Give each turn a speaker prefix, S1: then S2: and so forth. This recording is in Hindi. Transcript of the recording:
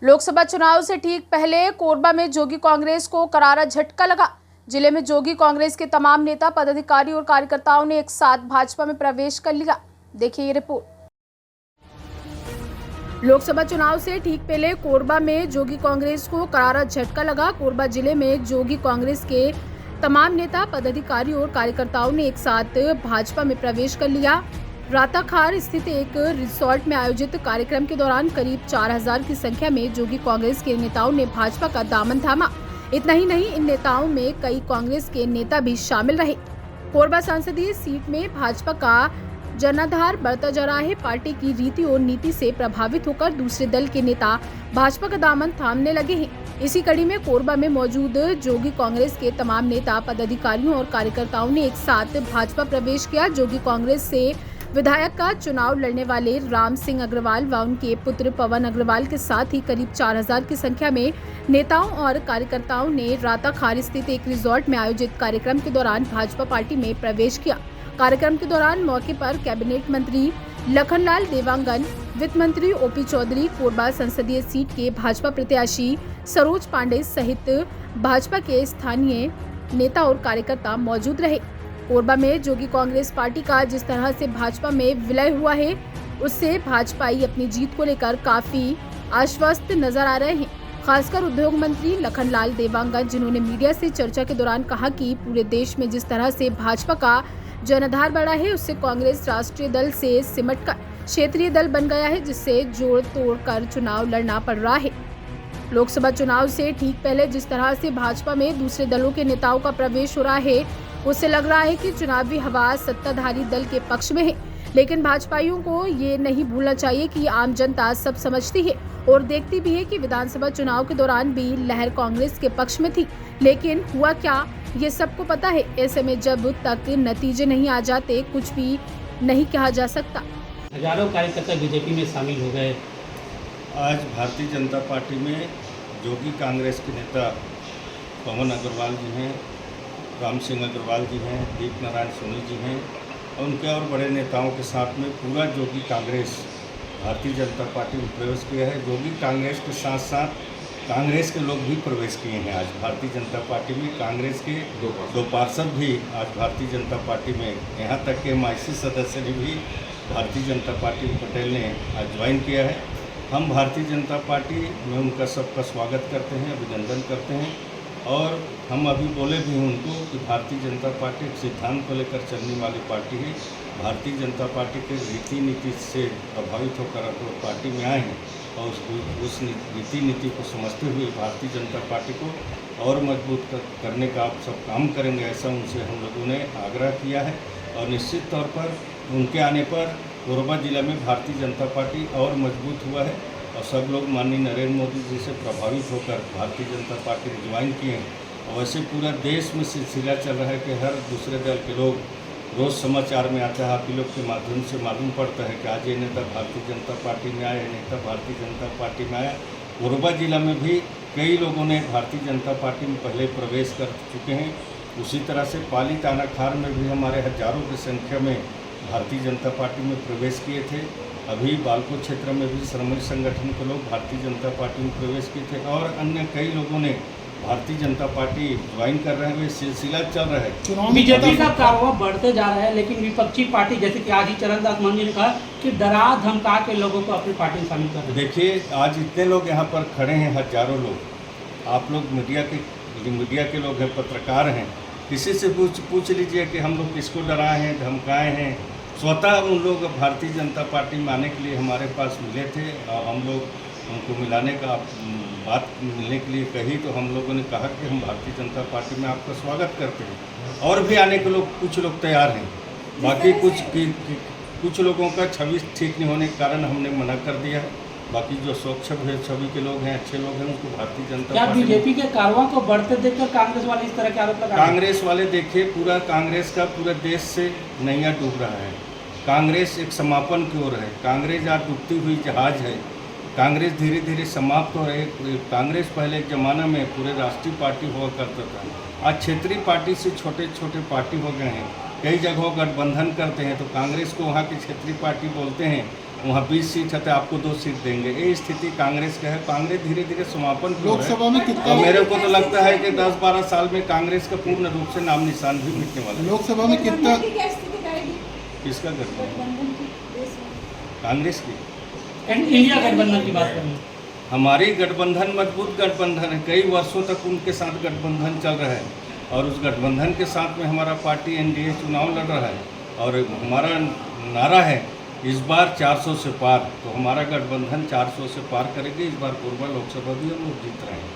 S1: लोकसभा चुनाव से ठीक पहले कोरबा में जोगी कांग्रेस को करारा झटका लगा। जिले में जोगी कांग्रेस के तमाम नेता, पदाधिकारी और कार्यकर्ताओं ने एक साथ भाजपा में प्रवेश कर लिया। देखिए ये रिपोर्ट। लोकसभा चुनाव से ठीक पहले कोरबा में जोगी कांग्रेस को करारा झटका लगा। कोरबा जिले में जोगी कांग्रेस के तमाम नेता, पदाधिकारी और कार्यकर्ताओं ने एक साथ भाजपा में प्रवेश कर लिया। राताखार स्थित एक रिसोर्ट में आयोजित कार्यक्रम के दौरान करीब 4000 की संख्या में जोगी कांग्रेस के नेताओं ने भाजपा का दामन थामा। इतना ही नहीं, इन नेताओं में कई कांग्रेस के नेता भी शामिल रहे। कोरबा संसदीय सीट में भाजपा का जनाधार बढ़ता जा रहा है। पार्टी की रीति और नीति से प्रभावित होकर दूसरे दल के नेता भाजपा का दामन थामने लगे हैं। इसी कड़ी में कोरबा में मौजूद जोगी कांग्रेस के तमाम नेता, पदाधिकारियों और कार्यकर्ताओं ने एक साथ भाजपा प्रवेश किया। जोगी कांग्रेस से विधायक का चुनाव लड़ने वाले राम सिंह अग्रवाल व उनके पुत्र पवन अग्रवाल के साथ ही करीब 4000 की संख्या में नेताओं और कार्यकर्ताओं ने राताखार स्थित एक रिसोर्ट में आयोजित कार्यक्रम के दौरान भाजपा पार्टी में प्रवेश किया। कार्यक्रम के दौरान मौके पर कैबिनेट मंत्री लखनलाल देवांगन, वित्त मंत्री ओपी चौधरी, कोरबा संसदीय सीट के भाजपा प्रत्याशी सरोज पांडे सहित भाजपा के स्थानीय नेता और कार्यकर्ता मौजूद रहे। कोरबा में जोगी कांग्रेस पार्टी का जिस तरह से भाजपा में विलय हुआ है, उससे भाजपाई अपनी जीत को लेकर काफी आश्वस्त नजर आ रहे हैं। खासकर उद्योग मंत्री लखनलाल देवांगन, जिन्होंने मीडिया से चर्चा के दौरान कहा कि पूरे देश में जिस तरह से भाजपा का जनाधार बढ़ा है, उससे कांग्रेस राष्ट्रीय दल से सिमटकर क्षेत्रीय दल बन गया है, जिससे जोड़ तोड़ कर चुनाव लड़ना पड़ रहा है। लोकसभा चुनाव से ठीक पहले जिस तरह से भाजपा में दूसरे दलों के नेताओं का प्रवेश हो रहा है, उससे लग रहा है कि चुनावी हवा सत्ताधारी दल के पक्ष में है। लेकिन भाजपाइयों को ये नहीं भूलना चाहिए कि आम जनता सब समझती है और देखती भी है कि विधानसभा चुनाव के दौरान भी लहर कांग्रेस के पक्ष में थी, लेकिन हुआ क्या ये सबको पता है। ऐसे में जब तक नतीजे नहीं आ जाते, कुछ भी नहीं कहा जा सकता।
S2: हजारों कार्यकर्ता बीजेपी में शामिल हो गए।
S3: आज भारतीय जनता पार्टी में जोगी कांग्रेस के नेता पवन अग्रवाल जी हैं, राम सिंह अग्रवाल जी हैं, दीप नारायण सोनी जी हैं और उनके और बड़े नेताओं के साथ में पूरा जोगी कांग्रेस भारतीय जनता पार्टी में प्रवेश किया है। जोगी कांग्रेस के साथ साथ कांग्रेस के लोग भी प्रवेश किए हैं आज भारतीय जनता पार्टी में। कांग्रेस के दो पार्षद भी आज भारतीय जनता पार्टी में, यहाँ तक के MIC सदस्य ने भी भारतीय जनता पार्टी पटेल ने आज ज्वाइन किया है। हम भारतीय जनता पार्टी में उनका सबका स्वागत करते हैं, अभिनंदन करते हैं और हम अभी बोले भी हैं उनको कि भारतीय जनता पार्टी एक सिद्धांत को लेकर चलने वाली पार्टी है। भारतीय जनता पार्टी के रीति नीति से प्रभावित होकर अब लोग पार्टी में आए हैं और उस रीति नीति को समझते हुए भारतीय जनता पार्टी को और मजबूत करने का आप सब काम करेंगे, ऐसा उनसे हम लोगों ने आग्रह किया है। और निश्चित तौर पर उनके आने पर कोरबा जिला में भारतीय जनता पार्टी और मजबूत हुआ है और सब लोग माननीय नरेंद्र मोदी जी से प्रभावित होकर भारतीय जनता पार्टी में ज्वाइन किए हैं। और वैसे पूरा देश में सिलसिला चल रहा है कि हर दूसरे दल के लोग रोज़ समाचार में आता है, आप ही लोग के माध्यम से मालूम पड़ता है कि आज ये नेता भारतीय जनता पार्टी में आया, नेता भारतीय जनता पार्टी में आया। कोरबा जिला में भी कई लोगों ने भारतीय जनता पार्टी में पहले प्रवेश कर चुके हैं। उसी तरह से पाली तानाखार में भी हमारे हजारों की संख्या में भारतीय जनता पार्टी में प्रवेश किए थे। अभी बालको क्षेत्र में भी श्रमिक संगठन के लोग भारतीय जनता पार्टी में प्रवेश किए थे और अन्य कई लोगों ने भारतीय जनता पार्टी ज्वाइन कर रहे हैं। सिलसिला चल रहा है।
S2: बीजेपी का कारवा बढ़ते जा रहा है, लेकिन विपक्षी पार्टी जैसे कि आज ही चरणदास महंत जी ने कहा कि डरा धमका के लोगों को अपनी पार्टी में शामिल कर रहे हैं।
S3: देखिए, आज इतने लोग यहाँ पर खड़े हैं, हजारों लोग। आप लोग मीडिया के लोग हैं, पत्रकार हैं, किसी से पूछ लीजिए कि हम लोग किसको डराए हैं, धमकाए हैं। स्वतः उन लोग भारतीय जनता पार्टी में आने के लिए हमारे पास मिले थे और हम लोग उनको मिलाने का बात मिलने के लिए कही तो हम लोगों ने कहा कि हम भारतीय जनता पार्टी में आपका स्वागत करते हैं और भी आने के लोग कुछ लोग तैयार हैं। बाकी कुछ लोगों का छवि ठीक नहीं होने के कारण हमने मना कर दिया है। बाकी जो स्वच्छ छवि के लोग हैं, अच्छे लोग हैं, उनको भारतीय जनता पार्टी।
S2: बीजेपी के कारवा को बढ़ते देखकर कांग्रेस वाले इस तरह के आरोप लगा।
S3: कांग्रेस वाले देखिए, पूरा कांग्रेस का पूरे देश से नैया डूब रहा है। कांग्रेस एक समापन की ओर है। कांग्रेस आज डूबती हुई जहाज है। कांग्रेस धीरे धीरे समाप्त हो रही है। कांग्रेस पहले एक ज़माना में पूरे राष्ट्रीय पार्टी हुआ करता था, आज क्षेत्रीय पार्टी से छोटे छोटे पार्टी हो गए हैं। कई जगहों गठबंधन करते हैं तो कांग्रेस को वहाँ की क्षेत्रीय पार्टी बोलते हैं वहाँ 20 सीट है तो आपको 2 सीट देंगे। ये स्थिति कांग्रेस का है। कांग्रेस धीरे धीरे समापन की ओर है।
S4: लोकसभा में कितना
S3: और मेरे को तो लगता है कि 10-12 साल में कांग्रेस का पूर्ण रूप से नाम निशान भी मिटने वाला है।
S4: लोकसभा में कितना
S3: किसका गठबंधन? कांग्रेस की।
S2: एंड इंडिया गठबंधन की बात करें,
S3: हमारी गठबंधन मजबूत गठबंधन है। कई वर्षों तक उनके साथ गठबंधन चल रहा है और उस गठबंधन के साथ में हमारा पार्टी एनडीए चुनाव लड़ रहा है और हमारा नारा है इस बार 400 से पार। तो हमारा गठबंधन 400 से पार करेगी। इस बार कोरबा लोकसभा भी हम लोग जीत रहे हैं।